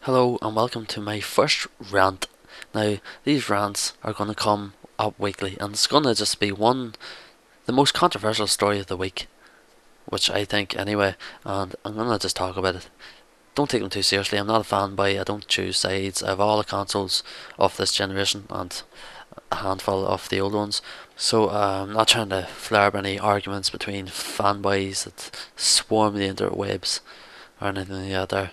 Hello and welcome to my first rant. Now, these rants are going to come up weekly, and it's going to just be the most controversial story of the week, which I think anyway, and I'm going to just talk about it. Don't take them too seriously. I'm not a fanboy. I don't choose sides. I have all the consoles of this generation and a handful of the old ones. So I'm not trying to flare up any arguments between fanboys that swarm the interwebs or anything like that there.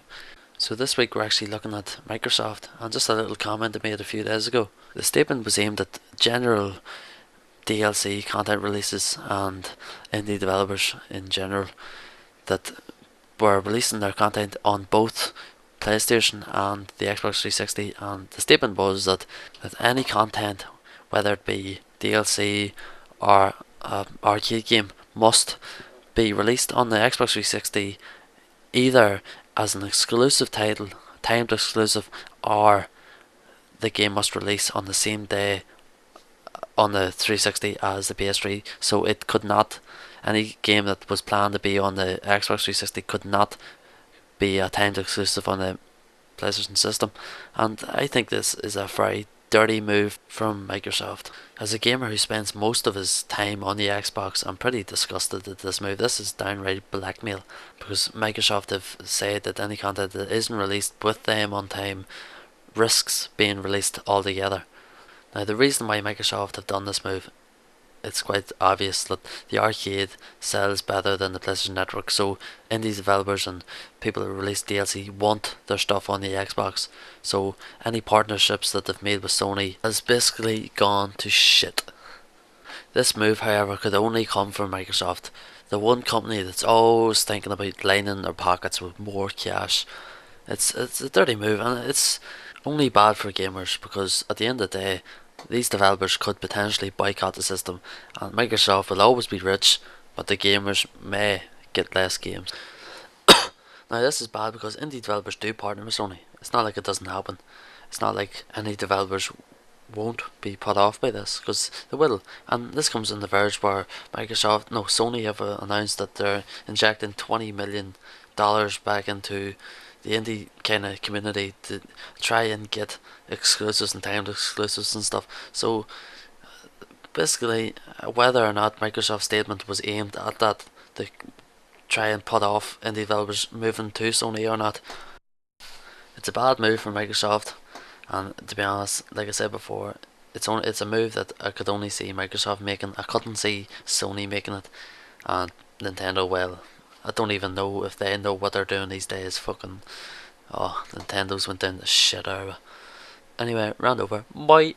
So this week we're actually looking at Microsoft, and just a little comment I made a few days ago. The statement was aimed at general DLC content releases and indie developers in general that were releasing their content on both PlayStation and the Xbox 360, and the statement was that any content, whether it be DLC or arcade game, must be released on the Xbox 360 either as an exclusive title, timed exclusive, or the game must release on the same day on the 360 as the PS3. So it could not, any game that was planned to be on the Xbox 360 could not be a timed exclusive on the PlayStation system. And I think this is a very dirty move from Microsoft. As a gamer who spends most of his time on the Xbox, I'm pretty disgusted at this move. This is downright blackmail, because Microsoft have said that any content that isn't released with them on time risks being released altogether. Now, the reason why Microsoft have done this move, it's quite obvious that the arcade sells better than the PlayStation Network, so indie developers and people who release DLC want their stuff on the Xbox. So any partnerships that they've made with Sony has basically gone to shit. This move, however, could only come from Microsoft, the one company that's always thinking about lining their pockets with more cash. It's a dirty move, and it's only bad for gamers, because at the end of the day, these developers could potentially boycott the system, and Microsoft will always be rich, but the gamers may get less games. Now, this is bad because indie developers do partner with Sony. It's not like it doesn't happen. It's not like any developers won't be put off by this, because they will. And this comes on the verge where Sony have announced that they're injecting $20 million back into the indie kind of community to try and get exclusives and timed exclusives and stuff. So basically, whether or not Microsoft's statement was aimed at that, to try and put off indie developers moving to Sony or not, it's a bad move for Microsoft. And to be honest, like I said before, it's a move that I could only see Microsoft making. I couldn't see Sony making it, and Nintendo, well, I don't even know if they know what they're doing these days. Fucking, oh, Nintendo's went down the shit era. Anyway, round over. Bye.